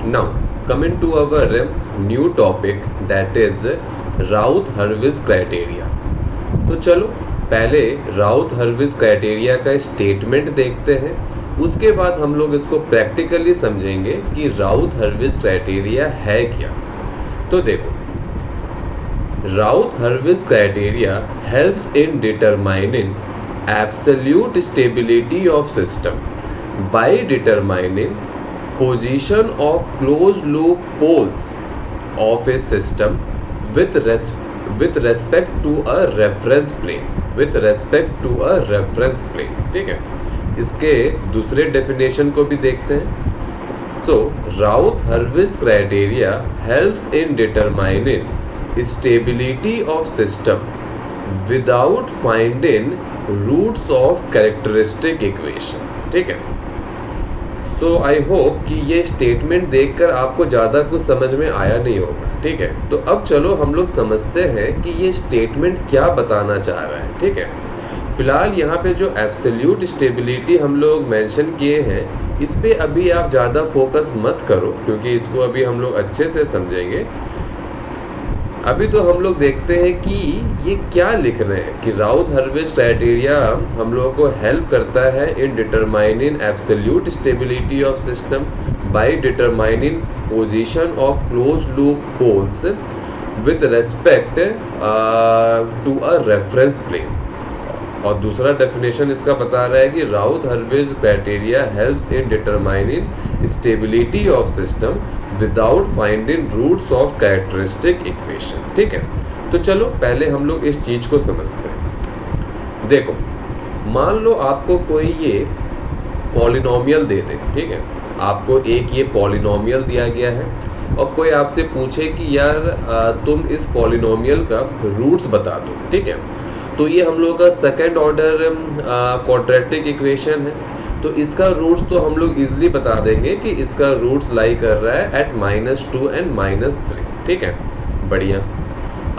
Now, coming to our new topic, that is Routh Hurwitz criteria. तो चलो पहले राउथ-हर्विस criteria का स्टेटमेंट देखते हैं, उसके बाद हम लोग इसको प्रैक्टिकली समझेंगे कि राउथ-हर्विस क्राइटेरिया है क्या। तो देखो, Routh Hurwitz criteria helps in determining absolute stability of system by determining position of closed loop poles of a system with respect to a reference plane, ठीक है। इसके दूसरे डेफिनेशन को भी देखते हैं। So Routh Hurwitz criteria helps in determining stability of system without finding roots of characteristic equation, ठीक है। सो आई होप कि ये स्टेटमेंट देखकर आपको ज़्यादा कुछ समझ में आया नहीं होगा, ठीक है। तो अब चलो हम लोग समझते हैं कि ये स्टेटमेंट क्या बताना चाह रहा है, ठीक है। फिलहाल यहाँ पे जो एब्सोल्यूट स्टेबिलिटी हम लोग मेंशन किए हैं, इस पे अभी आप ज़्यादा फोकस मत करो, क्योंकि इसको अभी हम लोग अच्छे से समझेंगे। अभी तो हम लोग देखते हैं कि ये क्या लिख रहे हैं कि राउथ-हर्विस क्राइटेरिया हम लोगों को हेल्प करता है in determining absolute stability of system by determining position of close loop poles with respect to a reference plane. और दूसरा डेफिनेशन इसका बता रहा है कि Routh Hurwitz criteria helps in determining stability of system without finding roots of characteristic equation, ठीक है। तो चलो पहले हम लोग इस चीज को समझते हैं। देखो, मान लो आपको कोई ये पॉलिनोमियल दे दे, ठीक है। आपको एक ये पॉलिनोमियल दिया गया है और कोई आपसे पूछे कि यार तुम इस पॉलिनोमियल का रूट्स बता दो, ठीक है। तो ये हम लोग का सेकेंड ऑर्डर क्वाड्रेटिक इक्वेशन है। तो इसका रूट्स तो हम लोग इजीली बता देंगे कि इसका रूट्स लाई कर रहा है एट -2 and -3, ठीक है। बढ़िया।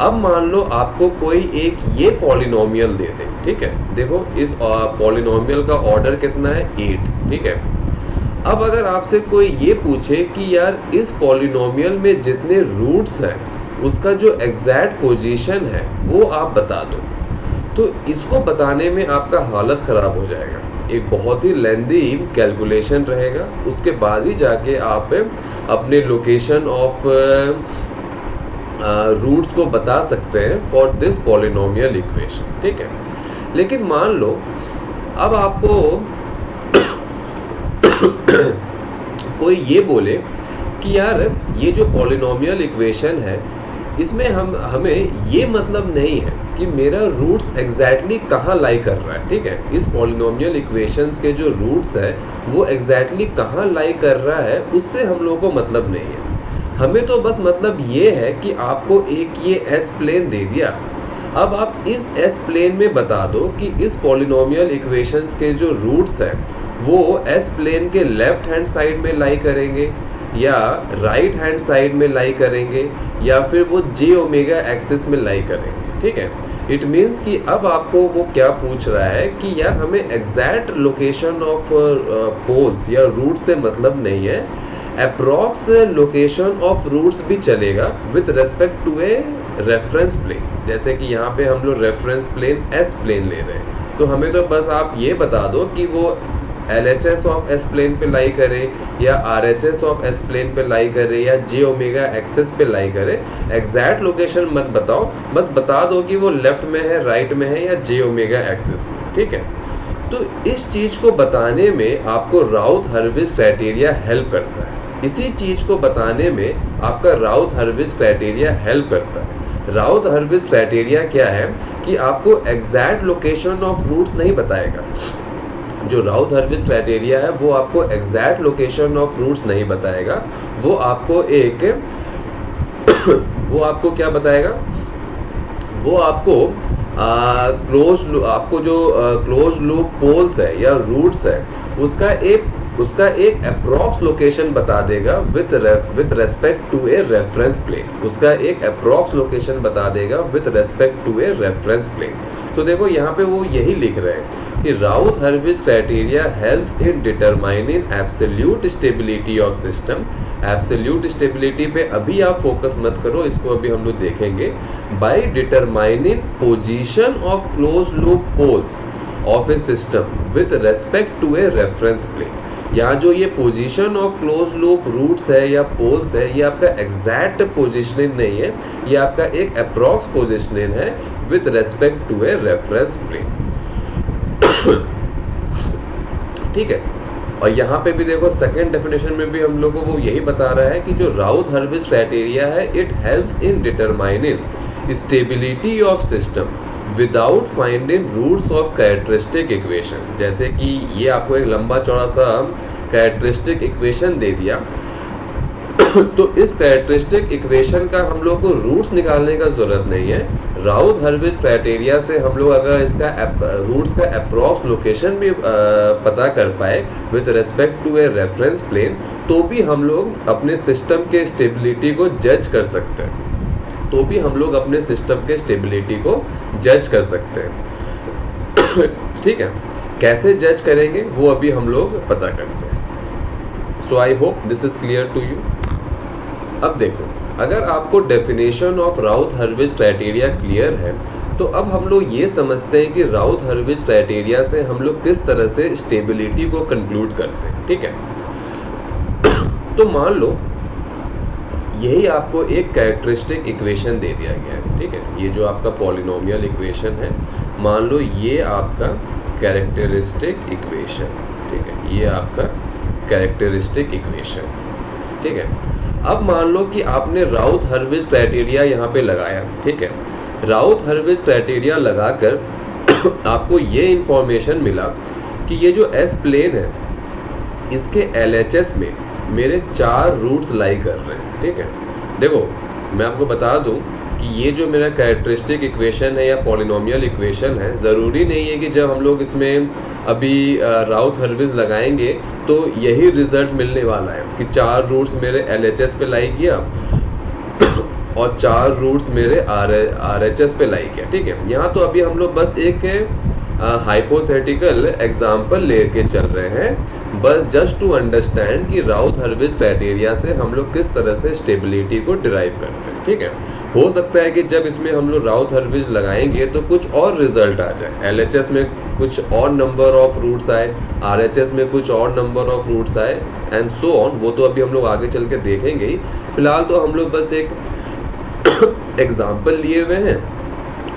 अब मान लो आपको कोई एक ये पॉलिनोमियल दे दे, ठीक है। देखो इस पॉलिनोमियल का ऑर्डर कितना है, 8, ठीक है। अब अगर आपसे कोई ये पूछे कि यार इस पॉलिनोमियल में जितने रूट्स हैं उसका जो एग्जैक्ट पोजीशन है वो आप बता दो, तो इसको बताने में आपका हालत ख़राब हो जाएगा। एक बहुत ही लेंदी कैलकुलेशन रहेगा, उसके बाद ही जाके आप अपने लोकेशन ऑफ रूट्स को बता सकते हैं फॉर दिस पॉलिनोमियल इक्वेशन, ठीक है। लेकिन मान लो अब आपको कोई ये बोले कि यार ये जो पॉलिनोमियल इक्वेशन है इसमें हमें ये मतलब नहीं है कि मेरा रूट्स एग्जैक्टली कहाँ लाई कर रहा है, ठीक है। इस पॉलिनोमियल इक्वेशंस के जो रूट्स है वो एग्जैक्टली कहाँ लाई कर रहा है उससे हम लोगों को मतलब नहीं है। हमें तो बस मतलब ये है कि आपको एक ये एस प्लेन दे दिया। अब आप इस एस प्लेन में बता दो कि इस पॉलिनोमियल इक्वेशंस के जो रूट्स हैं वो एस प्लेन के लेफ्ट हैंड साइड में लाई करेंगे या राइट हैंड साइड में लाई करेंगे या फिर वो जे ओमेगा एक्सिस में लाई करेंगे, ठीक है। इट मीन्स कि अब आपको वो क्या पूछ रहा है कि यार हमें एग्जैक्ट लोकेशन ऑफ पोल्स या रूट से मतलब नहीं है, अप्रॉक्स लोकेशन ऑफ रूट्स भी चलेगा with respect to a reference plane. जैसे कि यहाँ पे हम लोग रेफरेंस प्लेन एस प्लेन ले रहे हैं, तो हमें तो बस आप ये बता दो कि वो LHS ऑफ एस प्लेन पे लाई करे या RHS ऑफ एस प्लेन पे लाई करे या जे ओमेगा एक्सिस पे लाई करे। एग्जैक्ट लोकेशन मत बताओ, बस बता दो कि वो लेफ्ट में है, राइट में है या जे ओमेगा एक्सिस में, ठीक है। तो इस चीज को बताने में आपको राउथ-हर्विस क्राइटेरिया हेल्प करता है। इसी चीज को बताने में आपका राउथ-हर्विस क्राइटेरिया हेल्प करता है। राउथ-हर्विस क्राइटेरिया क्या है कि आपको एग्जैक्ट लोकेशन ऑफ रूट्स नहीं बताएगा। जो राउथ-हर्विस क्राइटेरिया है वो आपको एग्जैक्ट लोकेशन ऑफ रूट्स नहीं बताएगा, वो आपको वो आपको क्या बताएगा, वो आपको क्लोज लूप पोल्स है या रूट्स है उसका एक उसका एक अप्रॉक्स लोकेशन बता देगा with respect to a reference plane. उसका एक अप्रॉक्स लोकेशन बता देगा with respect to a reference plane. तो देखो यहाँ पे वो यही लिख रहे हैं कि Routh Hurwitz criteria helps in determining absolute stability of system. Absolute stability पे अभी आप फोकस मत करो, इसको अभी हम लोग देखेंगे। By determining position of close loop poles of a system with respect to a reference plane. यहाँ जो ये position of close loop roots है या पोल्स है, ये आपका एग्जैक्ट पोजीशनिंग नहीं है, ये आपका एक अप्रॉक्स पोजीशनिंग है with respect to a reference plane. ठीक है। और यहाँ पे भी देखो सेकेंड डेफिनेशन में भी हम लोग को वो यही बता रहा है कि जो राउथ हर्विज क्राइटेरिया है, it helps in determining stability of system without finding roots of characteristic equation. जैसे कि ये आपको एक लंबा चौड़ा सा कैरेक्टरिस्टिक इक्वेशन दे दिया तो इस कैरेक्टरिस्टिक इक्वेशन का हम लोग को रूट्स निकालने का जरूरत नहीं है। राउथ हर्विज क्राइटेरिया से हम लोग अगर इसका रूट्स का अप्रॉक्स लोकेशन भी पता कर पाए with respect to a reference plane, तो भी हम लोग अपने सिस्टम के स्टेबिलिटी को जज कर सकते हैं। ठीक है। कैसे जज करेंगे वो अभी हम लोग पता करते हैं। So I hope this is clear to you. अब देखो, अगर आपको definition of Routh Hurwitz criteria clear है, तो अब हम लोग ये समझते हैं कि राउथ हर्विज क्राइटेरिया से हम लोग किस तरह से स्टेबिलिटी को कंक्लूड करते हैं। ठीक है। तो मान लो यही आपको एक कैरेक्टरिस्टिक इक्वेशन दे दिया गया है। ठीक है। ये जो आपका पॉलिनोमियल इक्वेशन है, मान लो ये आपका कैरेक्टरिस्टिक इक्वेशन। ठीक है। ये आपका कैरेक्टरिस्टिक इक्वेशन। ठीक है। अब मान लो कि आपने राउथ हर्विज क्राइटेरिया यहाँ पे लगाया। ठीक है। राउथ हर्विज क्राइटेरिया लगाकर आपको ये इंफॉर्मेशन मिला कि ये जो एस प्लेन है, इसके LHS में मेरे 4 रूट्स लाई कर रहे हैं। ठीक है। देखो, मैं आपको बता दूं कि ये जो मेरा कैरेक्टरिस्टिक इक्वेशन है या पॉलिनोमियल इक्वेशन है, ज़रूरी नहीं है कि जब हम लोग इसमें अभी राउथ हर्विज लगाएंगे तो यही रिजल्ट मिलने वाला है कि 4 रूट्स मेरे LHS पे लाई किया और 4 रूट्स मेरे RHS पे लाई किया। ठीक है। यहाँ तो अभी हम लोग बस एक हाइपोथेटिकल एग्जाम्पल लेके चल रहे हैं, बस जस्ट टू अंडरस्टैंड कि राउथ हर्विज क्राइटेरिया से हम लोग किस तरह से स्टेबिलिटी को डिराइव करते हैं। ठीक है। हो सकता है कि जब इसमें हम लोग राउथ हर्विज लगाएंगे तो कुछ और रिजल्ट आ जाए, LHS में कुछ और नंबर ऑफ रूट्स आए, RHS में कुछ और नंबर ऑफ रूट्स आए, एंड सो ऑन। वो तो अभी हम लोग आगे चल के देखेंगे ही। फिलहाल तो हम लोग बस एक एग्जाम्पल लिए हुए हैं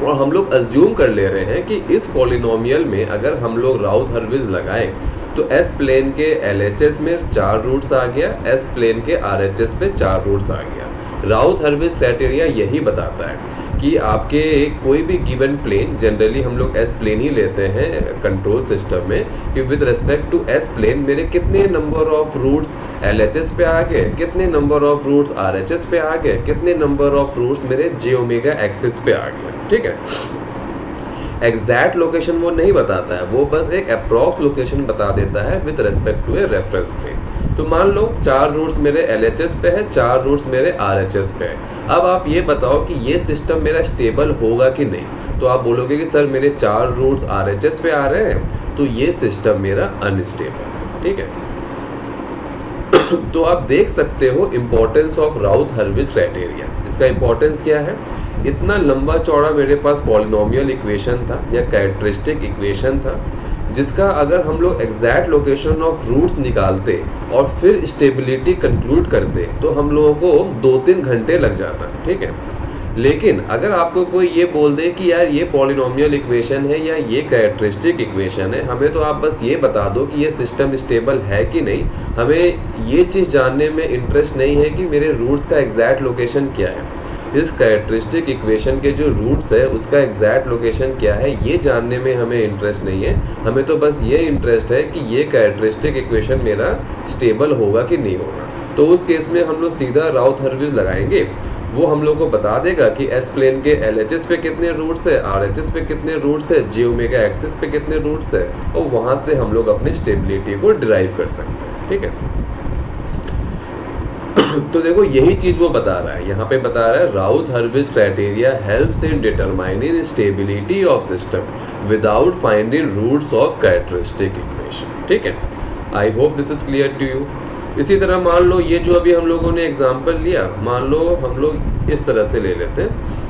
और हम लोग अज्यूम कर ले रहे हैं कि इस पॉलिनोमियल में अगर हम लोग राउथ हर्विज लगाएं तो एस प्लेन के LHS में 4 रूट्स आ गया, एस प्लेन के RHS पे 4 रूट्स आ गया। राउथ हर्विज क्राइटेरिया यही बताता है कि आपके कोई भी गिवन प्लेन, जनरली हम लोग एस प्लेन ही लेते हैं कंट्रोल सिस्टम में, कि with respect to S plane मेरे कितने नंबर ऑफ रूट्स LHS पे आ गए, कितने नंबर ऑफ रूट्स RHS पे आ गए, कितने नंबर ऑफ रूट्स मेरे j-ओमेगा एक्सिस पे आ गए। ठीक है। एग्जैक्ट लोकेशन वो नहीं बताता है, वो बस एक अप्रॉक्स लोकेशन बता देता है with respect to a reference plane. तो मान लो 4 रूट्स मेरे LHS पे है, 4 रूट्स मेरे RHS पे है। अब आप ये बताओ कि ये सिस्टम मेरा स्टेबल होगा कि नहीं। तो आप बोलोगे कि सर मेरे 4 रूट्स RHS पे आ रहे हैं, तो ये सिस्टम मेरा अनस्टेबल है। ठीक है। तो आप देख सकते हो importance of Routh Hurwitz criteria. इसका इंपॉर्टेंस क्या है? इतना लंबा चौड़ा मेरे पास पॉलिनोमियल इक्वेशन था या कैरेक्टरिस्टिक इक्वेशन था, जिसका अगर हम लोग एग्जैक्ट लोकेशन ऑफ रूट्स निकालते और फिर स्टेबिलिटी कंक्लूड करते तो हम लोगों को 2-3 घंटे लग जाता। ठीक है। लेकिन अगर आपको कोई ये बोल दे कि यार ये पॉलिनोमियल इक्वेशन है या ये कैरेक्टरिस्टिक इक्वेशन है, हमें तो आप बस ये बता दो कि ये सिस्टम स्टेबल है कि नहीं, हमें ये चीज़ जानने में इंटरेस्ट नहीं है कि मेरे रूट्स का एग्जैक्ट लोकेशन क्या है। इस कैरेक्टरिस्टिक इक्वेशन के जो रूट्स है उसका एग्जैक्ट लोकेशन क्या है ये जानने में हमें इंटरेस्ट नहीं है। हमें तो बस ये इंटरेस्ट है कि ये कैरेक्टरिस्टिक इक्वेशन मेरा स्टेबल होगा कि नहीं होगा। तो उस केस में हम लोग सीधा राउथ हर्विज लगाएंगे वो हम लोग को बता देगा कि एस प्लेन के LHS पे कितने रूट्स है, RHS पे कितने रूट्स है, J ओमेगा एक्सिस पे कितने रूट्स है, और वहाँ से हम लोग अपनी स्टेबिलिटी को डिराइव कर सकते हैं। ठीक है, तो देखो यही चीज वो बता रहा है, यहाँ पे बता रहा है Routh Hurwitz criteria helps in determining stability of system without finding roots of characteristic equation. ठीक है, I hope this is clear to you. इसी तरह मान लो ये जो अभी हम लोगों ने एग्जांपल लिया, मान लो हम लोग इस तरह से ले लेते हैं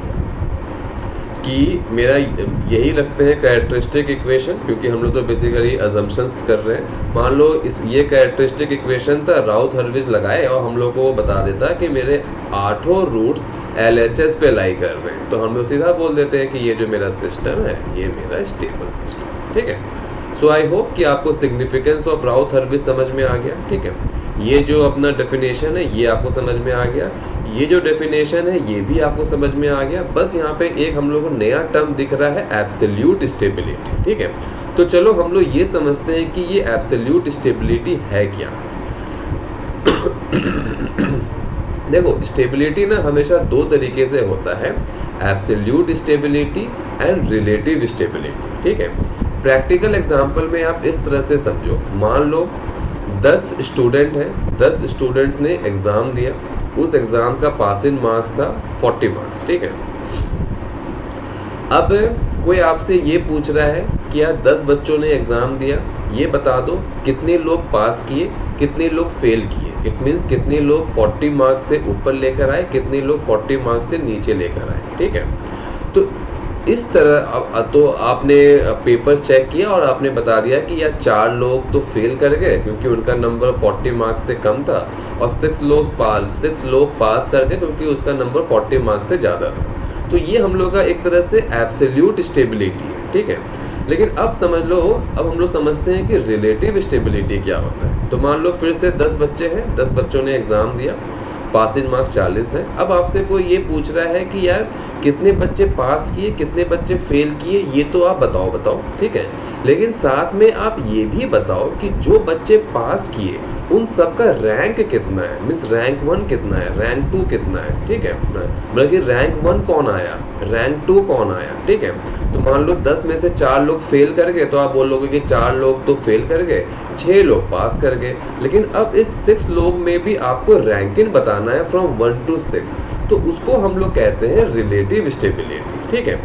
कि मेरा यही रखते हैं कैरेक्टरिस्टिक इक्वेशन, क्योंकि हम लोग तो बेसिकली अजम्पशंस कर रहे हैं। मान लो ये कैरेक्टरिस्टिक इक्वेशन था, राउथ हर्विज लगाए और हम लोग को बता देता कि मेरे 8 रूट्स LHS पे लाई कर रहे हैं, तो हम लोग सीधा बोल देते हैं कि ये जो मेरा सिस्टम है ये मेरा स्टेबल सिस्टम। ठीक है, सो आई होप कि आपको सिग्निफिकेंस ऑफ राउथ हर्विज समझ में आ गया। ठीक है, ये जो अपना डेफिनेशन है ये आपको समझ में आ गया, ये जो डेफिनेशन है ये भी आपको समझ में आ गया। बस यहाँ पे एक हम लोग को नया टर्म दिख रहा है, एब्सोल्यूट स्टेबिलिटी। ठीक है, तो चलो हम लोग ये समझते हैं कि ये एब्सोल्यूट स्टेबिलिटी है क्या। देखो स्टेबिलिटी ना हमेशा 2 तरीके से होता है, absolute stability and relative stability. ठीक है, प्रैक्टिकल एग्जांपल में आप इस तरह से समझो, मान लो 10 स्टूडेंट हैं, 10 स्टूडेंट्स ने एग्जाम दिया, उस एग्जाम का पासिंग मार्क्स था 40 मार्क्स। ठीक है, अब कोई आपसे ये पूछ रहा है कि यार 10 बच्चों ने एग्जाम दिया, ये बता दो कितने लोग पास किए, कितने लोग फेल किए। इट मीन्स कितने लोग 40 मार्क्स से ऊपर लेकर आए, कितने लोग 40 मार्क्स से नीचे लेकर आए। ठीक है, तो इस तरह तो आपने पेपर्स चेक किया और आपने बता दिया कि यार 4 लोग तो फेल कर गए क्योंकि उनका नंबर 40 मार्क्स से कम था, और 6 लोग पास कर गए क्योंकि उसका नंबर 40 मार्क्स से ज़्यादा था। तो ये हम लोग का एक तरह से एब्सोल्यूट स्टेबिलिटी है। ठीक है, लेकिन अब समझ लो, अब हम लोग समझते हैं कि रिलेटिव स्टेबिलिटी क्या होता है। तो मान लो फिर से 10 बच्चे हैं, 10 बच्चों ने एग्जाम दिया, पासिंग मार्क्स 40 है। अब आपसे कोई ये पूछ रहा है कि यार कितने बच्चे पास किए, कितने बच्चे फेल किए, ये तो आप बताओ। ठीक है, लेकिन साथ में आप ये भी बताओ कि जो बच्चे पास किए उन सबका रैंक कितना है, मीन्स रैंक 1 कितना है, रैंक 2 कितना है। ठीक है, बल्कि रैंक 1 कौन आया, रैंक 2 कौन आया। ठीक है, तो मान लो 10 में से 4 लोग फेल कर गए, तो आप बोलोगे कि 4 लोग तो फेल कर गए, 6 लोग पास कर गए। लेकिन अब इस 6 लोग में भी आपको रैंकिंग बताना है फ्रॉम 1 to 6, तो उसको हम लोग कहते हैं रिलेटिव स्टेबिलिटी। ठीक है,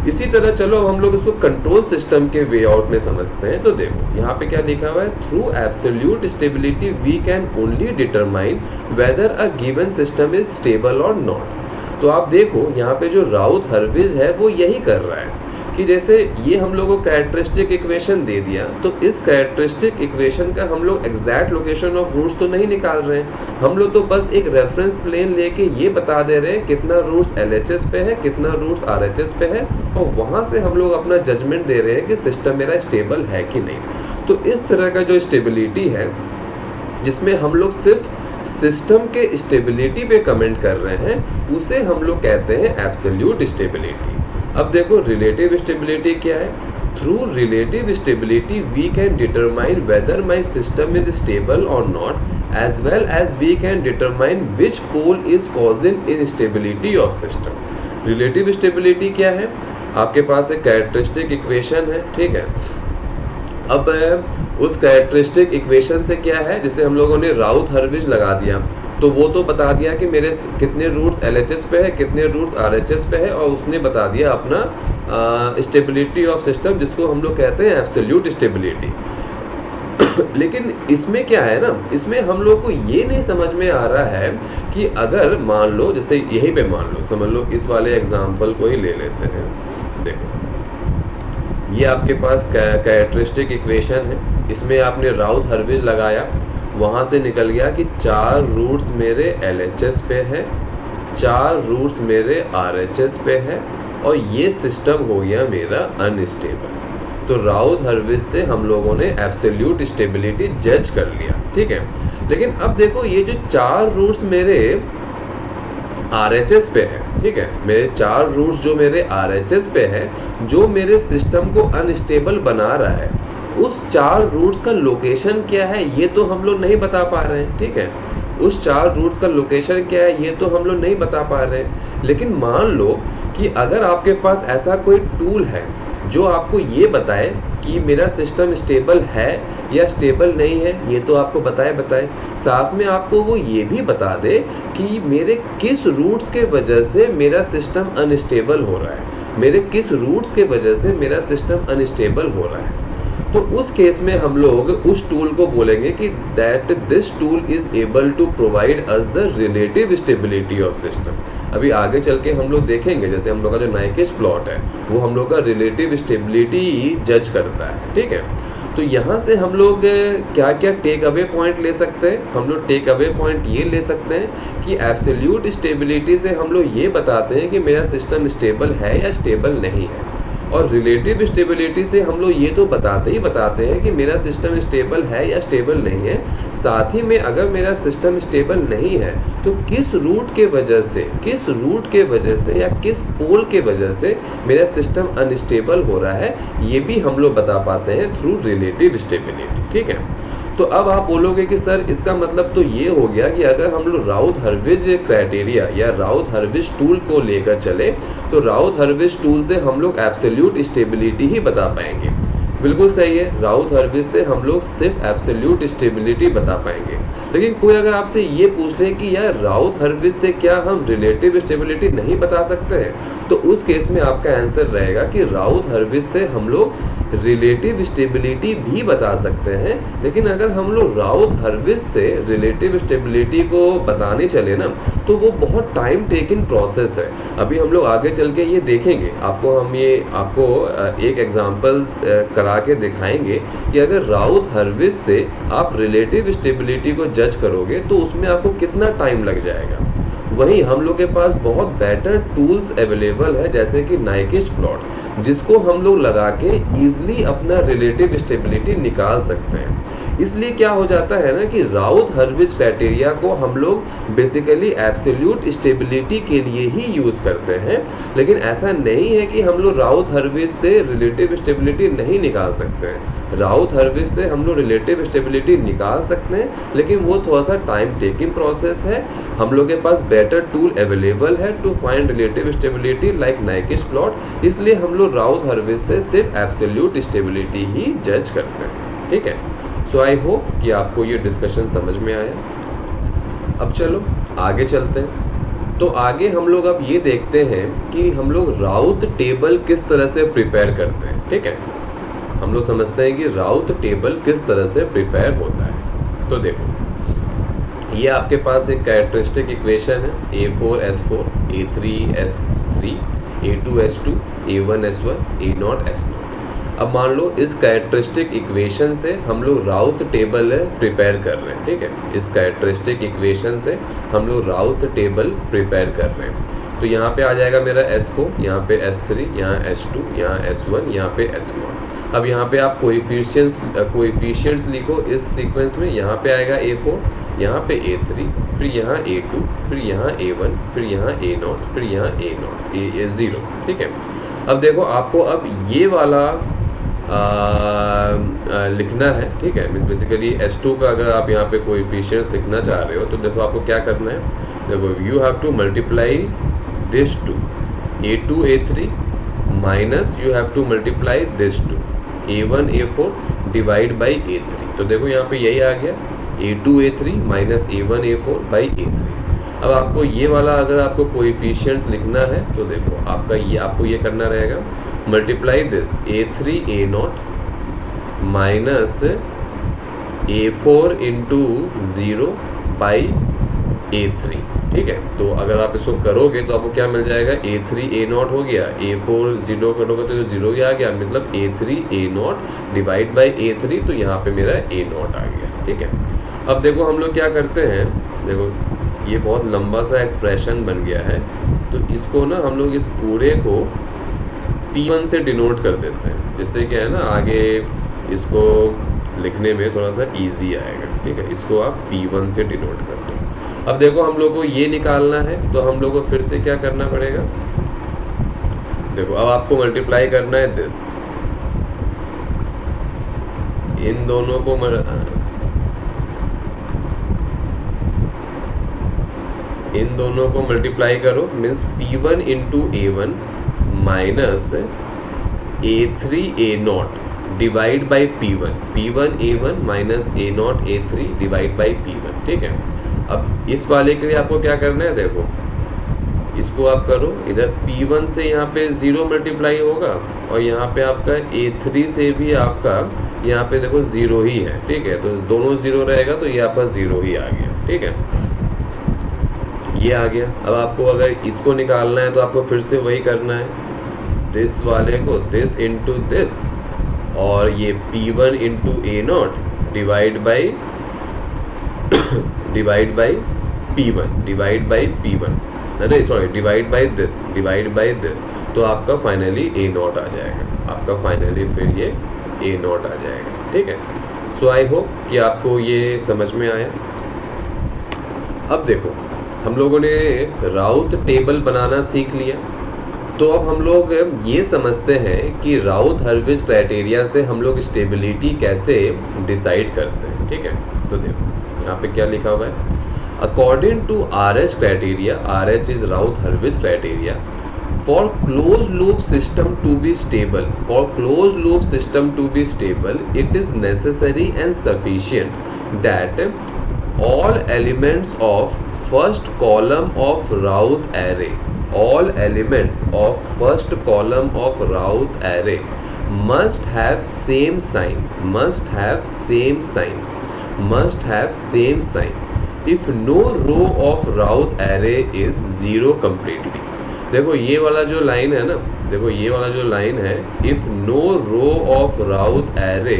इसी तरह चलो हम लोग इसको कंट्रोल सिस्टम के वे आउट में समझते हैं। तो देखो यहाँ पे क्या लिखा हुआ है, through absolute stability we can only determine whether a given system is stable और नॉट। तो आप देखो यहाँ पे जो राउथ हर्विज है वो यही कर रहा है कि जैसे ये हम लोग को कैरेक्टरिस्टिक इक्वेशन दे दिया, तो इस कैरेक्टरिस्टिक इक्वेशन का हम लोग एग्जैक्ट लोकेशन ऑफ रूट्स तो नहीं निकाल रहे हैं, हम लोग तो बस एक रेफरेंस प्लेन लेके ये बता दे रहे हैं कितना रूट्स LHS पे है, कितना रूट्स RHS पे है, और वहाँ से हम लोग अपना जजमेंट दे रहे हैं कि सिस्टम मेरा स्टेबल है कि नहीं। तो इस तरह का जो स्टेबिलिटी है जिसमें हम लोग सिर्फ सिस्टम के स्टेबिलिटी पे कमेंट कर रहे हैं, उसे हम लोग कहते हैं एब्सोल्यूट स्टेबिलिटी। अब देखो रिलेटिव स्टेबिलिटी क्या है, through relative stability we can determine whether my system is stable और not, as well as we can determine which pole is causing instability of system. Relative stability क्या है, आपके पास एक characteristic equation है। ठीक है, अब उस कैरेक्टरिस्टिक इक्वेशन से क्या है, जैसे हम लोगों ने राउथ हर्विज लगा दिया, तो वो तो बता दिया कि मेरे कितने रूट्स LHS पे है, कितने रूट्स RHS पे है, और उसने बता दिया अपना स्टेबिलिटी ऑफ सिस्टम, जिसको हम लोग कहते हैं एब्सोल्यूट स्टेबिलिटी। लेकिन इसमें क्या है ना, इसमें हम लोग को ये नहीं समझ में आ रहा है कि अगर मान लो, जैसे यहीं पे मान लो, समझ लो इस वाले एग्जाम्पल को ही ले लेते हैं। देखो ये आपके पास कैरेक्टरिस्टिक इक्वेशन है, इसमें आपने राउथ हर्विज लगाया, वहाँ से निकल गया कि 4 रूट्स मेरे LHS पे है, 4 रूट्स मेरे RHS पे है, और ये सिस्टम हो गया मेरा अनस्टेबल। तो राउथ हर्विज से हम लोगों ने एब्सोल्यूट स्टेबिलिटी जज कर लिया। ठीक है, लेकिन अब देखो ये जो 4 रूट्स मेरे RHS पे है, ठीक है, मेरे 4 रूट्स जो मेरे RHS पे है, जो मेरे सिस्टम को अनस्टेबल बना रहा है, उस 4 रूट्स का लोकेशन क्या है ये तो हम लोग नहीं बता पा रहे हैं। ठीक है, उस 4 रूट्स का लोकेशन क्या है ये तो हम लोग नहीं बता पा रहे हैं, लेकिन मान लो कि अगर आपके पास ऐसा कोई टूल है जो आपको ये बताए कि मेरा सिस्टम स्टेबल है या स्टेबल नहीं है, ये तो आपको बताए साथ में आपको वो ये भी बता दे कि मेरे किस रूट्स के वजह से मेरा सिस्टम अनस्टेबल हो रहा है, मेरे किस रूट्स के वजह से मेरा सिस्टम अनस्टेबल हो रहा है। तो उस केस में हम लोग उस टूल को बोलेंगे कि that this tool is able to provide us the relative stability of system. अभी आगे चल के हम लोग देखेंगे, जैसे हम लोग का जो नाइकिश प्लॉट है वो हम लोग का रिलेटिव स्टेबिलिटी जज करता है, ठीक है। तो यहाँ से हम लोग क्या क्या टेक अवे पॉइंट ले सकते हैं, हम लोग टेक अवे पॉइंट ये ले सकते हैं कि एब्सोल्यूट स्टेबिलिटी से हम लोग ये बताते हैं कि मेरा सिस्टम स्टेबल है या स्टेबल नहीं है, और रिलेटिव स्टेबिलिटी से हम लोग ये तो बताते हैं कि मेरा सिस्टम स्टेबल है या स्टेबल नहीं है। साथ ही में अगर मेरा सिस्टम स्टेबल नहीं है तो किस रूट के वजह से या किस पोल के वजह से मेरा सिस्टम अनस्टेबल हो रहा है, ये भी हम लोग बता पाते हैं थ्रू रिलेटिव स्टेबिलिटी, ठीक है। तो अब आप बोलोगे कि सर इसका मतलब तो ये हो गया कि अगर हम लोग राउथ हर्विज क्राइटेरिया या राउथ हर्विज टूल को लेकर चले तो राउथ हर्विज टूल से हम लोग एब्सोल्यूट स्टेबिलिटी ही बता पाएंगे। बिल्कुल सही है, राउथ हर्विज से हम लोग सिर्फ एब्सोल्यूट स्टेबिलिटी बता पाएंगे। लेकिन कोई अगर आपसे ये पूछ ले कि यार राउथ हर्विज से क्या हम रिलेटिव स्टेबिलिटी नहीं बता सकते हैं, तो उस केस में आपका आंसर रहेगा कि राउथ हर्विज से हम लोग रिलेटिव स्टेबिलिटी भी बता सकते हैं। लेकिन अगर हम लोग राउथ हर्विज से रिलेटिव स्टेबिलिटी को बताने चले ना तो वो बहुत टाइम टेकिंग प्रोसेस है। अभी हम लोग आगे चल के ये देखेंगे, आपको एक एग्जांपल करा के दिखाएंगे कि अगर राउथ हर्विज से आप रिलेटिव स्टेबिलिटी को जज करोगे तो उसमें आपको कितना टाइम लग जाएगा। वहीं हम लोग के पास बहुत बेटर टूल्स अवेलेबल है, जैसे कि नाइकिश प्लॉट, जिसको हम लोग लगा के ईजिली अपना रिलेटिव स्टेबिलिटी निकाल सकते हैं। इसलिए क्या हो जाता है ना कि राउथ हर्विज क्राइटेरिया को हम लोग बेसिकली एब्सोल्यूट स्टेबिलिटी के लिए ही यूज़ करते हैं, लेकिन ऐसा नहीं है कि हम लोग राउथ हर्विज से रिलेटिव स्टेबिलिटी नहीं निकाल सकते हैं। राउथ हर्विज से हम लोग रिलेटिव स्टेबिलिटी निकाल सकते हैं, लेकिन वो थोड़ा सा टाइम टेकिंग प्रोसेस है। हम लोग के पास बेटर टूल अवेलेबल है to find relative stability like Nyquist plot, इसलिए हम लोग राउथ हर्विज से सिर्फ एब्सोल्यूट स्टेबिलिटी ही जज करते हैं, ठीक है। सो आई होप कि आपको ये डिस्कशन समझ में आया। अब चलो आगे चलते हैं। तो आगे हम लोग अब ये देखते हैं कि हम लोग राउथ टेबल किस तरह से प्रिपेयर करते हैं, ठीक है। हम लोग समझते हैं कि राउथ टेबल किस तरह से प्रिपेयर होता है। तो देखो, ये आपके पास एक कैरेक्टरिस्टिक इक्वेशन है, A4S4, A3S3, A2S2, A1S1, A0S0। अब मान लो इस कैरेक्टरिस्टिक इक्वेशन से हम लोग राउथ टेबल प्रिपेयर कर रहे हैं, ठीक है। इस कैरेक्टरिस्टिक इक्वेशन से हम लोग राउथ टेबल प्रिपेयर कर रहे हैं। तो यहाँ पे आ जाएगा मेरा S4, यहाँ पे S3, यहाँ S2, यहाँ S1, यहाँ पे S0। अब यहाँ पे आप कोएफिशिएंट्स लिखो इस सीक्वेंस में। यहाँ पे आएगा A4, यहाँ पे A3, फिर यहाँ A2, फिर यहाँ A1, फिर यहाँ A0, फिर यहाँ A0, ठीक है। अब देखो आपको अब ये वाला लिखना है, ठीक है। मीन्स बेसिकली S2 का अगर आप यहाँ पे कोएफिशिएंट्स लिखना चाह रहे हो तो देखो आपको क्या करना है। देखो you have to multiply this to A2 A3 minus you have to multiply this to A1 A4 divide by A3। तो देखो यहाँ पे यही आ गया, A2 A3 minus A1 A4 by A3। अब आपको ये वाला अगर आपको कोएफिशिएंट्स लिखना है तो देखो आपको ये करना रहेगा, multiply this A3 A0 minus A4 into 0 by A3, ठीक है। तो अगर आप इसको करोगे तो आपको क्या मिल जाएगा, A3 A0 हो गया, A4 0 करोगे तो 0 ही आ गया, मतलब A3 A0 divide by A3। तो यहाँ पे मेरा A0 आ गया, ठीक है। अब देखो हम लोग क्या करते हैं, देखो ये बहुत लंबा सा एक्सप्रेशन बन गया है, तो इसको ना हम लोग इस पूरे को P1 से डिनोट कर देते हैं, जिससे क्या है ना आगे इसको लिखने में थोड़ा सा इजी आएगा, ठीक है। इसको आप P1 से डिनोट कर दो। अब देखो हम लोग को ये निकालना है तो हम लोग को फिर से क्या करना पड़ेगा, देखो अब आपको मल्टीप्लाई करना है दिस, इन दोनों को इन दोनों को मल्टीप्लाई करो, means P1 into A1 minus A3 A0 divide by P1, P1 A1 minus A0 A3 divide by P1, ठीक है। अब इस वाले के लिए आपको क्या करना है, देखो इसको आप करो, इधर P1 से यहाँ पे 0 मल्टीप्लाई होगा और यहाँ पे आपका A3 से भी आपका यहाँ पे देखो 0 ही है, ठीक है। तो दोनों 0 रहेगा तो ये आपका 0 ही आ गया, ठीक है, ये आ गया। अब आपको अगर इसको निकालना है तो आपको फिर से वही करना है, दिस वाले को दिस इंटू दिस और ये P1 into A0 divide by P1 divide by P1, अरे सॉरी डिवाइड बाई दिस, तो आपका फाइनली A0 आ जाएगा, आपका फाइनली फिर ये A0 आ जाएगा, ठीक है। सो आई होप कि आपको ये समझ में आया। अब देखो हम लोगों ने राउथ टेबल बनाना सीख लिया, तो अब हम लोग ये समझते हैं कि राउथ हर्विज क्राइटेरिया से हम लोग स्टेबिलिटी कैसे डिसाइड करते हैं, ठीक है। तो देखो यहाँ पे क्या लिखा हुआ है, according to RH criteria, RH is Routh Hurwitz criteria, for closed loop system to be stable, it is necessary and sufficient that all elements of first column of Routh array, must have same sign, if no row of Routh array is 0 completely। देखो ये वाला जो line है ना, देखो ये वाला जो लाइन है, if no row of Routh array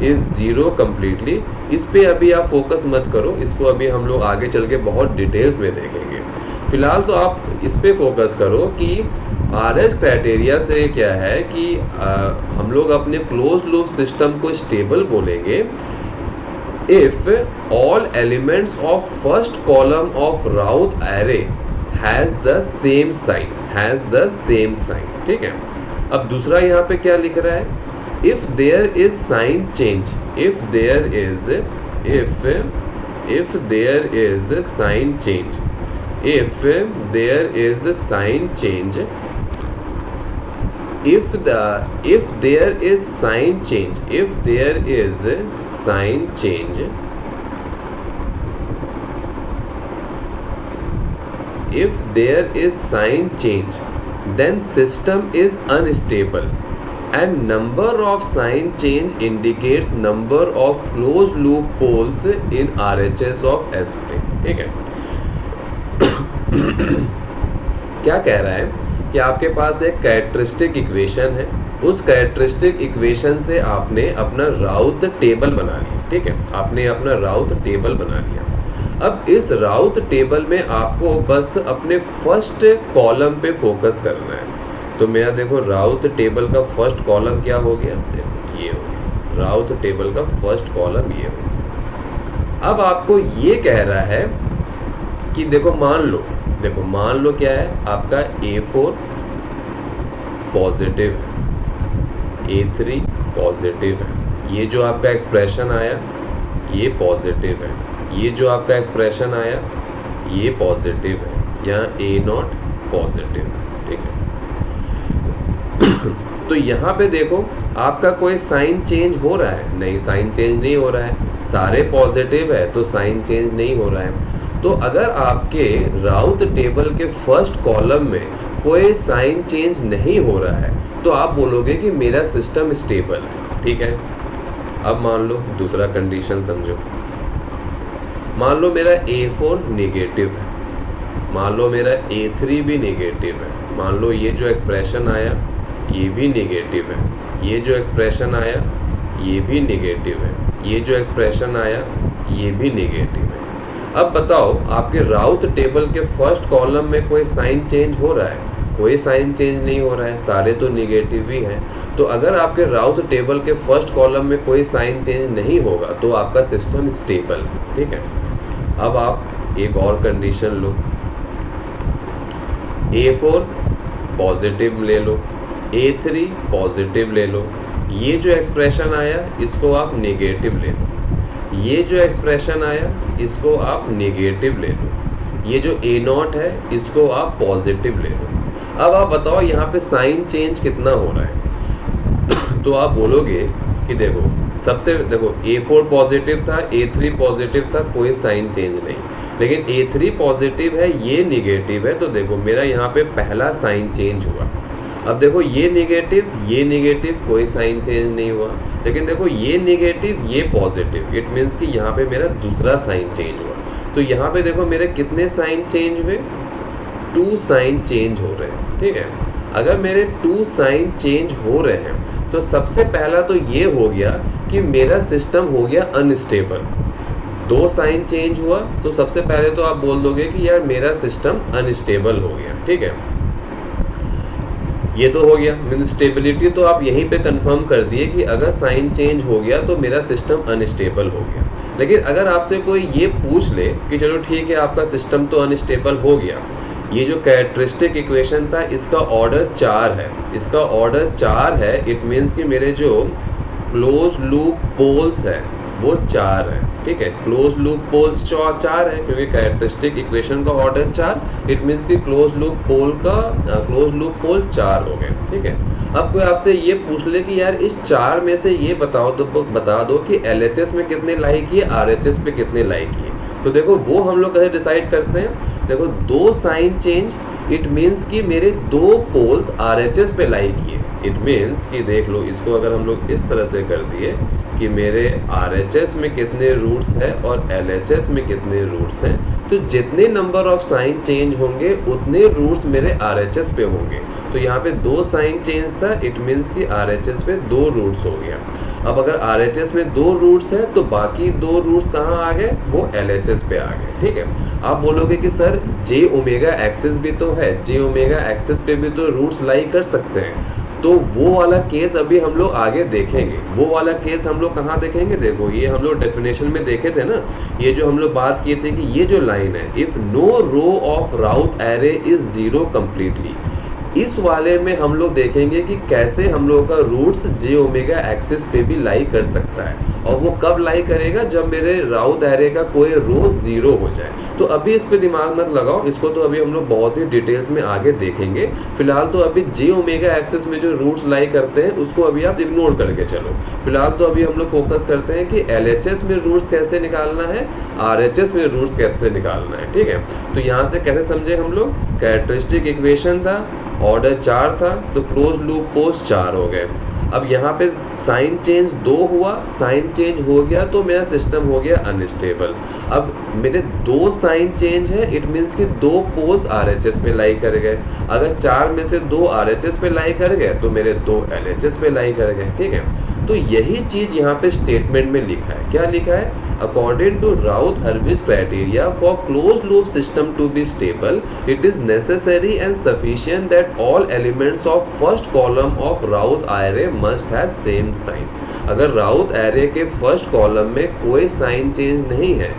is 0 completely, इस पे अभी आप फोकस मत करो, इसको अभी हम लोग आगे चल के बहुत डिटेल्स में देखेंगे। फिलहाल तो आप इस पे फोकस करो कि RH क्राइटेरिया से क्या है कि हम लोग अपने क्लोज लूप सिस्टम को स्टेबल बोलेंगे if all elements of first column of Routh array has the same sign, ठीक है। अब दूसरा यहाँ पे क्या लिख रहा है, if there is sign change, if there is sign change, if there is sign change, then system is unstable and number of sign change indicates number of closed loop poles in RHS of S plane, ठीक है। क्या कह रहा है कि आपके पास एक characteristic equation है, उस कैरेक्टरिस्टिक इक्वेशन से आपने अपना राउथ टेबल बना लिया, ठीक है, आपने अपना राउथ टेबल बना लिया। अब इस राउथ टेबल में आपको बस अपने फर्स्ट कॉलम पे फोकस करना है। तो मेरा देखो राउथ टेबल का फर्स्ट कॉलम क्या हो गया, देखो ये हो गया, राउथ टेबल का फर्स्ट कॉलम ये हो गया। अब आपको ये कह रहा है कि देखो मान लो क्या है, आपका A4 पॉजिटिव है, A3 पॉजिटिव है, ये जो आपका एक्सप्रेशन आया ये पॉजिटिव है, ये जो आपका एक्सप्रेशन आया ये पॉजिटिव है, यहाँ A0 पॉजिटिव है, ठीक है। तो यहाँ पे देखो आपका कोई साइन चेंज हो रहा है, नहीं साइन चेंज नहीं हो रहा है, सारे पॉजिटिव है तो साइन चेंज नहीं हो रहा है। तो अगर आपके राउथ टेबल के फर्स्ट कॉलम में कोई साइन चेंज नहीं हो रहा है तो आप बोलोगे कि मेरा सिस्टम स्टेबल है, ठीक है। अब मान लो दूसरा कंडीशन समझो, मान लो मेरा A4 नेगेटिव है, मान लो मेरा A3 भी नेगेटिव है, मान लो ये जो एक्सप्रेशन आया ये भी नेगेटिव है, ये जो एक्सप्रेशन आया ये भी नेगेटिव है, ये जो एक्सप्रेशन आया ये भी नेगेटिव है। अब बताओ आपके राउथ टेबल के फर्स्ट कॉलम में कोई साइन चेंज हो रहा है, कोई साइन चेंज नहीं हो रहा है, सारे तो निगेटिव ही हैं। तो अगर आपके राउथ टेबल के फर्स्ट कॉलम में कोई साइन चेंज नहीं होगा तो आपका सिस्टम स्टेबल है, ठीक है। अब आप एक और कंडीशन लो, A4 पॉजिटिव ले लो, A3 पॉजिटिव ले लो, ये जो एक्सप्रेशन आया इसको आप नेगेटिव ले लो, ये जो एक्सप्रेशन आया इसको आप नेगेटिव ले लो। ये जो ए नॉट है इसको आप पॉजिटिव ले लो। अब आप बताओ यहाँ पे साइन चेंज कितना हो रहा है। तो आप बोलोगे कि देखो A4 पॉजिटिव था, A3 पॉजिटिव था, कोई साइन चेंज नहीं, लेकिन A3 पॉजिटिव है, ये निगेटिव है, तो देखो मेरा यहाँ पे पहला साइन चेंज हुआ। अब देखो ये नेगेटिव, कोई साइन चेंज नहीं हुआ, लेकिन देखो ये नेगेटिव, ये पॉजिटिव, इट मीन्स कि यहाँ पे मेरा दूसरा साइन चेंज हुआ। तो यहाँ पे देखो मेरे कितने साइन चेंज हुए, 2 साइन चेंज हो रहे हैं, ठीक है। अगर मेरे 2 साइन चेंज हो रहे हैं तो सबसे पहला तो ये हो गया कि मेरा सिस्टम हो गया अनस्टेबल। 2 साइन चेंज हुआ तो सबसे पहले तो आप बोल दोगे कि यार मेरा सिस्टम अनस्टेबल हो गया, ठीक है। ये तो हो गया, मीन स्टेबिलिटी तो आप यहीं पे कंफर्म कर दिए कि अगर साइन चेंज हो गया तो मेरा सिस्टम अनस्टेबल हो गया। लेकिन अगर आपसे कोई ये पूछ ले कि चलो ठीक है आपका सिस्टम तो अनस्टेबल हो गया, ये जो कैरेक्टरिस्टिक इक्वेशन था इसका ऑर्डर 4 है, इट मीन्स कि मेरे जो क्लोज लूप पोल्स है वो 4 है, ठीक है। क्लोज लूप पोल्स 4 है क्योंकि कैरेक्टरिस्टिक इक्वेशन का ऑर्डर 4, इट मीन्स कि क्लोज लूप पोल 4 हो गए, ठीक है। अब कोई आपसे ये पूछ ले कि यार इस 4 में से ये बता दो कि LHS में कितने लाई किए, RHS पे कितने लाई किए, तो देखो वो हम लोग कैसे डिसाइड करते हैं। देखो 2 साइन चेंज, इट मीन्स कि मेरे 2 पोल्स RHS पे लाई किए, इट मीन्स कि देख लो इसको अगर हम लोग इस तरह से कर दिए कि मेरे RHS में कितने रूट्स हैं और LHS में कितने रूट्स हैं, तो जितने नंबर ऑफ साइन चेंज होंगे उतने रूट्स मेरे RHS पे होंगे। तो यहाँ पे 2 साइन चेंज था, इट मीन्स कि RHS पे 2 रूट्स हो गया। अब अगर RHS में 2 रूट्स है तो बाकी 2 रूट्स कहाँ आ गए, वो LHS पे आ गए, ठीक है। आप बोलोगे कि सर J ओमेगा एक्सिस भी तो है, J ओमेगा एक्सिस पे भी तो रूट्स लाई कर सकते हैं, तो वो वाला केस अभी हम लोग आगे देखेंगे। वो वाला केस हम लोग कहाँ देखेंगे, देखो ये हम लोग डेफिनेशन में देखे थे ना, ये जो हम लोग बात किए थे कि ये जो लाइन है, if no row of Routh array is 0 completely, इस वाले में हम लोग देखेंगे कि कैसे हम लोग का रूट्स J ओमेगा एक्सिस पे भी लाई कर सकता है, और वो कब लाई करेगा, जब मेरे राउट एरे का कोई रो 0 हो जाए। तो अभी इस पे दिमाग मत लगाओ, इसको तो अभी हम लोग बहुत ही डिटेल्स में आगे देखेंगे। फिलहाल तो अभी J ओमेगा एक्सिस में जो रूट्स लाई करते हैं उसको अभी आप इग्नोर करके चलो। फिलहाल तो अभी हम लोग फोकस करते हैं कि LHS में रूट्स कैसे निकालना है, RHS में रूट्स कैसे निकालना है, ठीक है। तो यहाँ से कैसे समझे हम लोग, कैरेक्टरिस्टिक इक्वेशन था, ऑर्डर 4 था, तो क्लोज लूप पोल्स 4 हो गए। अब यहाँ पे साइन चेंज 2 हुआ, साइन चेंज हो गया तो मेरा सिस्टम हो गया अनस्टेबल। अब मेरे 2 साइन चेंज है, इट मीन्स कि 2 पोल्स RHS पे लाई कर गए। अगर 4 में से 2 RHS पे लाई कर गए तो मेरे 2 LHS पे लाई कर गए, ठीक है। तो यही चीज यहाँ पे स्टेटमेंट में लिखा है। क्या लिखा है, according to Routh Hurwitz criteria for close loop system to be stable, it is necessary and sufficient that all elements of first column of Routh array must have same sign. अगर राउथ एरे के first column में कोई sign change नहीं है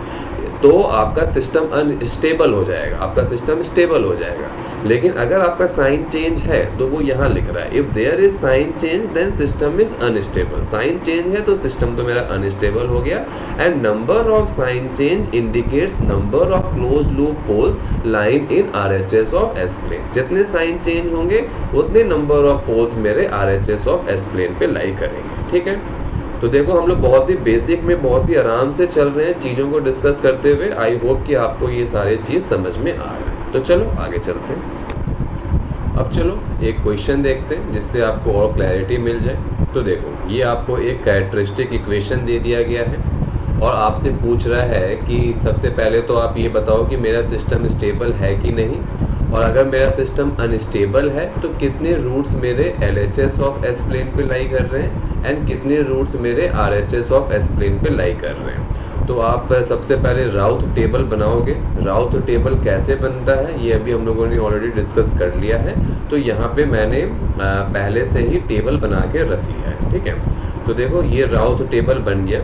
तो आपका system unstable हो जाएगा, आपका सिस्टम स्टेबल हो जाएगा। लेकिन अगर आपका साइन चेंज है तो वो यहाँ लिख रहा है, if there is sign change then system is unstable. Sign change है तो सिस्टम तो मेरा अनस्टेबल हो गया। And number of sign change indicates number of close loop poles line in RHS of S plane. जितने साइन चेंज होंगे उतने number of poles मेरे RHS ऑफ S प्लेन पे लाई करेंगे, ठीक है। तो देखो हम लोग बहुत ही बेसिक में बहुत ही आराम से चल रहे हैं चीज़ों को डिस्कस करते हुए। आई होप कि आपको ये सारे चीज़ समझ में आ रहे हैं। तो चलो आगे चलते हैं। अब चलो एक क्वेश्चन देखते हैं जिससे आपको और क्लैरिटी मिल जाए। तो देखो ये आपको एक कैरेक्टरिस्टिक इक्वेशन दे दिया गया है और आपसे पूछ रहा है कि सबसे पहले तो आप ये बताओ कि मेरा सिस्टम स्टेबल है कि नहीं, और अगर मेरा सिस्टम अनस्टेबल है तो कितने रूट्स मेरे LHS ऑफ S प्लेन पे लाई कर रहे हैं एंड कितने रूट्स मेरे RHS ऑफ S प्लेन पे लाई कर रहे हैं। तो आप सबसे पहले राउथ टेबल बनाओगे। राउथ टेबल कैसे बनता है ये अभी हम लोगों ने ऑलरेडी डिस्कस कर लिया है। तो यहाँ पे मैंने पहले से ही टेबल बना के रख लिया है, ठीक है। तो देखो ये राउथ टेबल बन गया।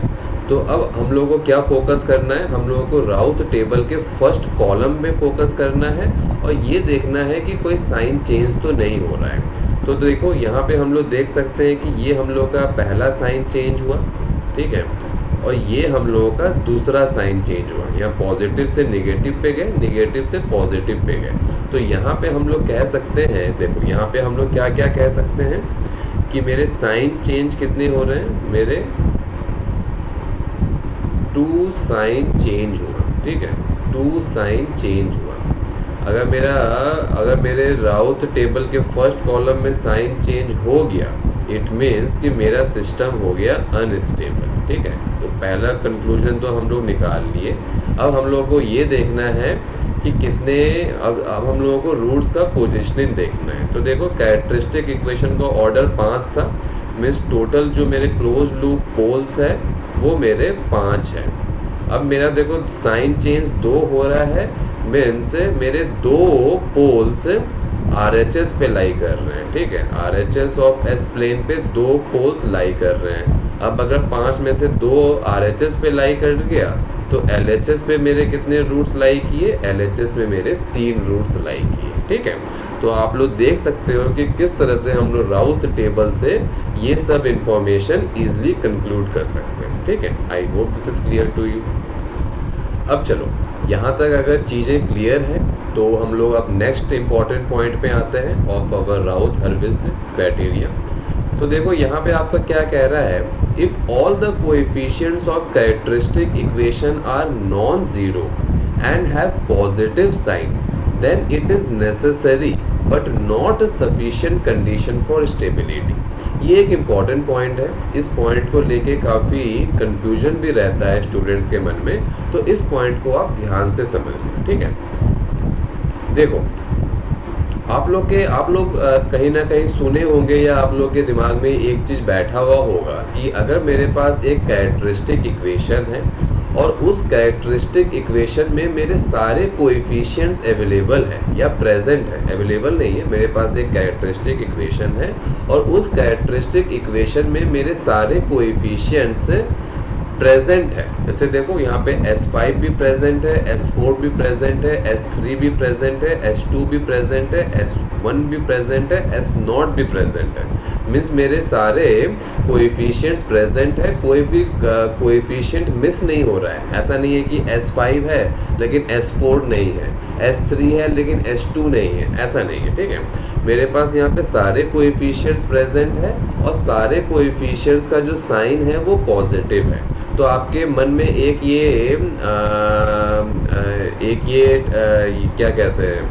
तो अब हम लोगों को क्या फोकस करना है, हम लोगों को राउथ टेबल के फर्स्ट कॉलम में फोकस करना है और ये देखना है कि कोई साइन चेंज तो नहीं हो रहा है। तो देखो यहाँ पे हम लोग देख सकते हैं कि ये हम लोग का पहला साइन चेंज हुआ, ठीक है। और ये हम लोगों का दूसरा साइन चेंज हुआ। यहाँ पॉजिटिव से नेगेटिव पे गए, नेगेटिव से पॉजिटिव पे गए। तो यहाँ पे हम लोग कह सकते हैं, देखो यहाँ पे हम लोग क्या क्या कह सकते हैं कि मेरे साइन चेंज कितने हो रहे हैं, मेरे 2 साइन चेंज हुआ, ठीक है, 2 साइन चेंज हुआ। अगर मेरे राउथ टेबल के फर्स्ट कॉलम में साइन चेंज हो गया, इट मीन्स कि मेरा सिस्टम हो गया अनस्टेबल, ठीक है। तो पहला कंक्लूजन तो हम लोग निकाल लिए। अब हम लोगों को ये देखना है कि कितने, अब हम लोगों को रूट्स का पोजीशनिंग देखना है। तो देखो कैरेक्टरिस्टिक इक्वेशन का ऑर्डर 5 था, मीन्स टोटल जो मेरे क्लोज लूप पोल्स है वो मेरे 5 है। अब मेरा देखो साइन चेंज 2 हो रहा है, मीन्स मेरे 2 पोल्स RHS पे लाई कर रहे हैं, ठीक है, RHS ऑफ S प्लेन पे 2 पोल्स लाई कर रहे हैं। अब अगर 5 में से 2 RHS पे लाई कर गया तो LHS पे मेरे कितने रूट्स लाई किए, LHS में मेरे 3 रूट्स लाई किए, ठीक है। तो आप लोग देख सकते हो कि किस तरह से हम लोग राउथ टेबल से ये सब इंफॉर्मेशन इजिली कंक्लूड कर सकते हैं, ठीक है। I hope this is clear to you. अब चलो यहाँ तक अगर चीज़ें क्लियर है तो हम लोग अब नेक्स्ट इम्पॉर्टेंट पॉइंट पे आते हैं ऑफ अवर राउथ हर्विट्ज क्राइटेरिया। तो देखो यहाँ पे आपका क्या कह रहा है, if all the coefficients of characteristic equation are non zero and have positive sign then it is necessary but not a sufficient condition for stability. ये एक इम्पॉर्टेंट पॉइंट है, इस पॉइंट को लेके काफ़ी कंफ्यूजन भी रहता है स्टूडेंट्स के मन में, तो इस पॉइंट को आप ध्यान से समझिए, ठीक है। देखो आप लोग कहीं ना कहीं सुने होंगे या आप लोग के दिमाग में एक चीज़ बैठा हुआ होगा कि अगर मेरे पास एक कैरेक्टरिस्टिक इक्वेशन है और उस कैरेक्टरिस्टिक इक्वेशन में मेरे सारे कोएफिशिएंट्स अवेलेबल है या प्रेजेंट है, अवेलेबल नहीं है, मेरे पास एक कैरेक्टरिस्टिक इक्वेशन है और उस कैरेक्टरिस्टिक इक्वेशन में मेरे सारे कोएफिशिएंट्स प्रेजेंट है। जैसे देखो यहाँ पे S5 भी प्रेजेंट है, S4 भी प्रेजेंट है, S3 भी प्रेजेंट है, S2 भी प्रेजेंट है, S1 भी प्रेजेंट है, S0 भी प्रेजेंट है। मीन्स मेरे सारे कोएफिशिएंट्स प्रेजेंट है, कोई भी कोएफिशिएंट मिस नहीं हो रहा है। ऐसा नहीं है कि S5 है लेकिन S4 नहीं है, S3 है लेकिन S2 नहीं है, ऐसा नहीं है, ठीक है। मेरे पास यहाँ पे सारे कोएफिशिएंट्स प्रेजेंट है और सारे कोएफिशिएंट्स का जो साइन है वो पॉजिटिव है। तो आपके मन में एक ये क्या कहते हैं,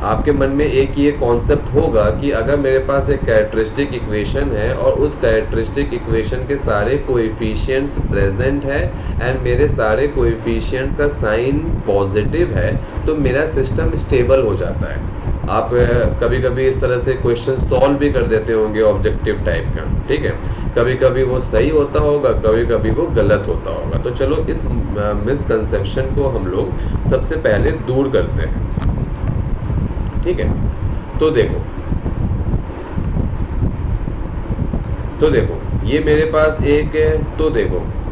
आपके मन में एक ये कॉन्सेप्ट होगा कि अगर मेरे पास एक कैरेक्टरिस्टिक इक्वेशन है और उस कैरेक्टरिस्टिक इक्वेशन के सारे कोएफिशिएंट्स प्रेजेंट है एंड मेरे सारे कोएफिशिएंट्स का साइन पॉजिटिव है तो मेरा सिस्टम स्टेबल हो जाता है। आप कभी कभी इस तरह से क्वेश्चन सॉल्व भी कर देते होंगे ऑब्जेक्टिव टाइप का, ठीक है। कभी कभी वो सही होता होगा, कभी कभी वो गलत होता होगा। तो चलो इस मिसकंसेप्शन को हम लोग सबसे पहले दूर करते हैं, ठीक है। तो देखो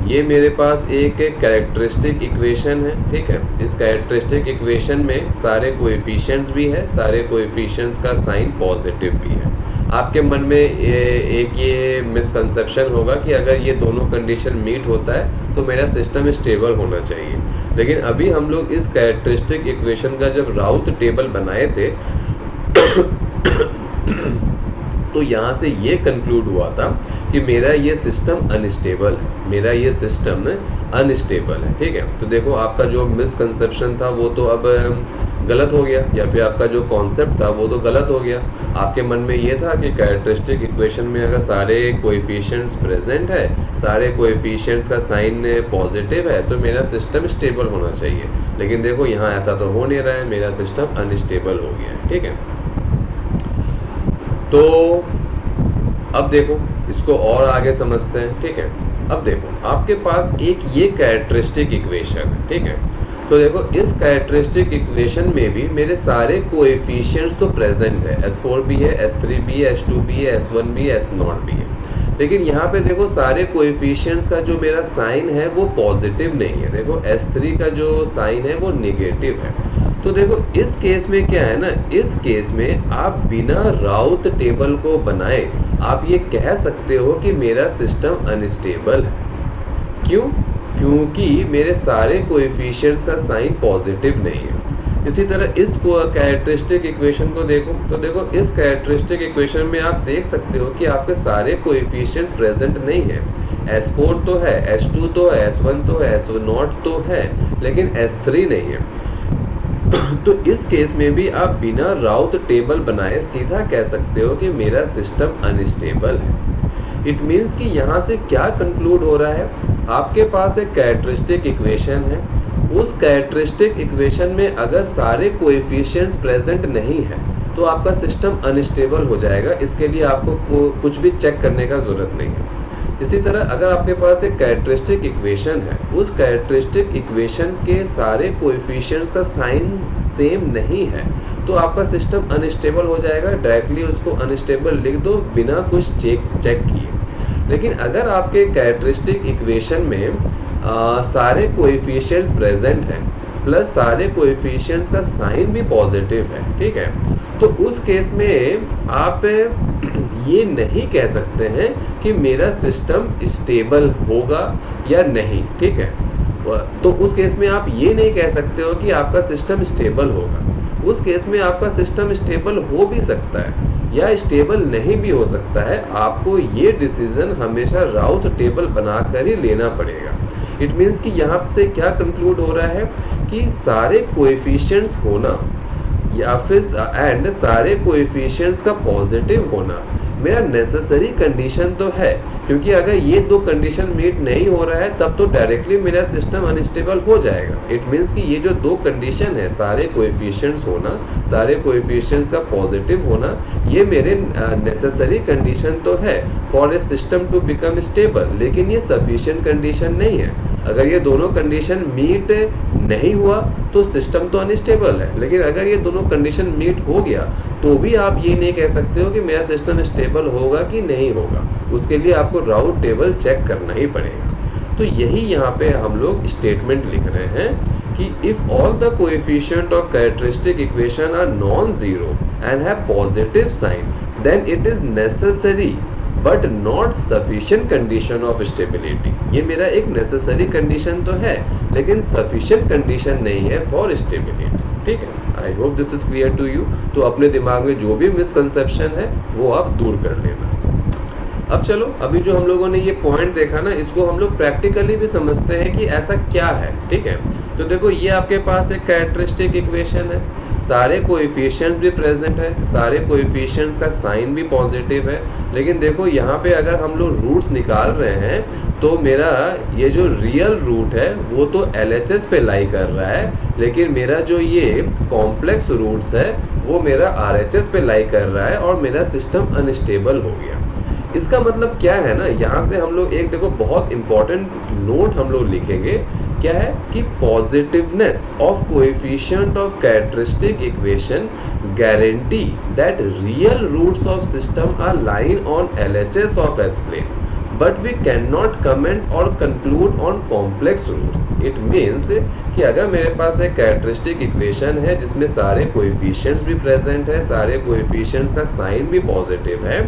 ये मेरे पास एक कैरेक्टरिस्टिक इक्वेशन है, ठीक है। इस कैरेक्टरिस्टिक इक्वेशन में सारे कोएफिशिएंट्स भी है, सारे कोएफिशिएंट्स का साइन पॉजिटिव भी है। आपके मन में एक ये मिसकंसेप्शन होगा कि अगर ये दोनों कंडीशन मीट होता है तो मेरा सिस्टम स्टेबल होना चाहिए। लेकिन अभी हम लोग इस कैरेक्टरिस्टिक इक्वेशन का जब राउथ टेबल बनाए थे तो यहाँ से ये कंक्लूड हुआ था कि मेरा ये सिस्टम अनस्टेबल है, ठीक है। तो देखो आपका जो मिसकंसेप्शन था वो तो अब गलत हो गया, या फिर आपका जो कॉन्सेप्ट था वो तो गलत हो गया। आपके मन में ये था कि कैरेक्टरिस्टिक इक्वेशन में अगर सारे कोएफिशिएंट्स प्रेजेंट है, सारे कोएफिशिएंट्स का साइन पॉजिटिव है तो मेरा सिस्टम स्टेबल होना चाहिए। लेकिन देखो यहाँ ऐसा तो हो नहीं रहा है, मेरा सिस्टम अनस्टेबल हो गया है, ठीक है। तो अब देखो इसको और आगे समझते हैं, ठीक है। अब देखो आपके पास एक ये कैरेक्टरिस्टिक इक्वेशन है, ठीक है। तो देखो इस कैरेक्टरिस्टिक इक्वेशन में भी मेरे सारे कोएफिशिएंट्स तो प्रेजेंट है, S4 भी है, S3 भी है, S2 भी है, S1 भी है, S0 भी है। लेकिन यहाँ पे देखो सारे कोएफिशिएंट्स का जो मेरा साइन है वो पॉजिटिव नहीं है। देखो S3 का जो साइन है वो नेगेटिव है। तो देखो इस केस में क्या है ना, इस केस में आप बिना राउथ टेबल को बनाए आप ये कह सकते हो कि मेरा सिस्टम अनस्टेबल है। क्यों? क्योंकि मेरे सारे कोएफिशिएंट्स का साइन पॉजिटिव नहीं है। इसी तरह इस कैरेक्टरिस्टिक इक्वेशन को देखो, तो देखो इस कैरेक्टरिस्टिक इक्वेशन में आप देख सकते हो कि आपके सारे कोएफिशिएंट्स प्रेजेंट नहीं है। S4 तो है, S2 तो है, S1 तो है, S0 तो है, लेकिन S3 नहीं है। तो इस केस में भी आप बिना राउथ टेबल बनाए सीधा कह सकते हो कि मेरा सिस्टम अनस्टेबल है। इट मीन्स कि यहाँ से क्या कंक्लूड हो रहा है, आपके पास एक कैरेक्टरिस्टिक इक्वेशन है, उस कैरेक्टरिस्टिक इक्वेशन में अगर सारे कोएफिशिएंट्स प्रेजेंट नहीं है तो आपका सिस्टम अनस्टेबल हो जाएगा। इसके लिए आपको कुछ भी चेक करने का ज़रूरत नहीं है। इसी तरह अगर आपके पास एक कैरेक्टरिस्टिक इक्वेशन है, उस कैरेक्टरिस्टिक इक्वेशन के सारे कोएफिशिएंट्स का साइन सेम नहीं है तो आपका सिस्टम अनस्टेबल हो जाएगा। डायरेक्टली उसको अनस्टेबल लिख दो बिना कुछ चेक किए। लेकिन अगर आपके कैरेक्टरिस्टिक इक्वेशन में सारे कोएफिशिएंट्स प्रेजेंट हैं प्लस सारे कोएफिशिएंट्स का साइन भी पॉजिटिव है, ठीक है, तो उस केस में आप ये नहीं कह सकते हैं कि मेरा सिस्टम स्टेबल होगा या नहीं, ठीक है। तो उस केस में आप ये नहीं कह सकते हो कि आपका सिस्टम स्टेबल होगा। उस केस में आपका सिस्टम स्टेबल हो भी सकता है या स्टेबल नहीं भी हो सकता है। आपको ये डिसीजन हमेशा राउथ टेबल बनाकर ही लेना पड़ेगा। इट मीन्स कि यहाँ से क्या कंक्लूड हो रहा है कि सारे कोएफिशिएंट्स होना या फिर एंड सारे कोएफिशिएंट्स का पॉजिटिव होना मेरा नेसेसरी कंडीशन तो है, क्योंकि अगर ये दो कंडीशन मीट नहीं हो रहा है तब तो डायरेक्टली मेरा सिस्टम अनस्टेबल हो जाएगा। इट मीन्स कि ये जो दो कंडीशन है, सारे कोएफिशिएंट्स होना, सारे कोएफिशिएंट्स का पॉजिटिव होना, ये मेरे नेसेसरी कंडीशन तो है for a system to become stable, लेकिन ये सफिशिएंट कंडीशन नहीं है। अगर ये दोनों कंडीशन मीट नहीं हुआ तो सिस्टम तो अनस्टेबल है, लेकिन अगर ये दोनों कंडीशन मीट हो गया तो भी आप ये नहीं कह सकते हो कि मेरा सिस्टम स्टेबल होगा कि नहीं होगा। उसके लिए आपको राउथ टेबल चेक करना ही पड़ेगा। तो यही यहाँ पे हम लोग स्टेटमेंट लिख रहे हैं कि if all the coefficient of characteristic equation are non zero and have positive sign then it is necessary but not sufficient condition of stability. ये मेरा एक नेसेसरी कंडीशन तो है लेकिन सफिशिएंट कंडीशन नहीं है फॉर स्टेबिलिटी, ठीक है। I hope this is clear to you. तो अपने दिमाग में जो भी मिसकंसेप्शन है वो आप दूर कर लेना। अब चलो, अभी जो हम लोगों ने ये पॉइंट देखा ना, इसको हम लोग प्रैक्टिकली भी समझते हैं कि ऐसा क्या है, ठीक है। तो देखो ये आपके पास एक कैरेक्टरिस्टिक इक्वेशन है, सारे कोएफिशिएंट्स भी प्रेजेंट है, सारे कोएफिशिएंट्स का साइन भी पॉजिटिव है। लेकिन देखो यहाँ पे अगर हम लोग रूट्स निकाल रहे हैं तो मेरा ये जो रियल रूट है वो तो LHS पे लाई कर रहा है, लेकिन मेरा जो ये कॉम्प्लेक्स रूट्स है वो मेरा RHS पे लाई कर रहा है और मेरा सिस्टम अनस्टेबल हो गया। इसका मतलब क्या है ना, यहाँ से हम लोग एक देखो बहुत इंपॉर्टेंट नोट हम लोग लिखेंगे। क्या है कि positiveness of coefficient of characteristic equation guarantee that real roots of system are line on LHS of S plane, but we cannot comment or conclude on complex roots. It means कि अगर मेरे पास एक कैरेक्टरिस्टिक इक्वेशन है जिसमें सारे coefficients भी present है, सारे कोएफिशिएंट्स का साइन भी पॉजिटिव है,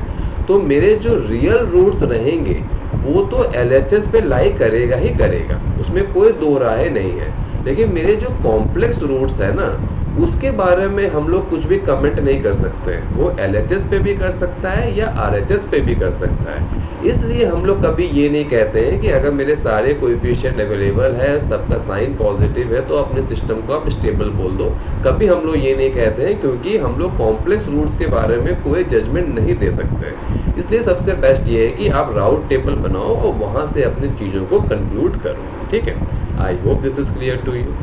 तो मेरे जो रियल रूट्स रहेंगे वो तो LHS पे लाई करेगा ही करेगा, उसमें कोई दो राय नहीं है। लेकिन मेरे जो कॉम्प्लेक्स रूट्स है ना, उसके बारे में हम लोग कुछ भी कमेंट नहीं कर सकते हैं। वो LHS पे भी कर सकता है या RHS पे भी कर सकता है। इसलिए हम लोग कभी ये नहीं कहते हैं कि अगर मेरे सारे कोएफिशिएंट अवेलेबल है, सबका साइन पॉजिटिव है, तो अपने सिस्टम को आप स्टेबल बोल दो। कभी हम लोग ये नहीं कहते हैं, क्योंकि हम लोग कॉम्प्लेक्स रूट्स के बारे में कोई जजमेंट नहीं दे सकते। इसलिए सबसे बेस्ट ये है कि आप राउथ टेबल बनाओ और वहाँ से अपनी चीज़ों को कंक्लूड करो, ठीक है। I hope this is clear to you.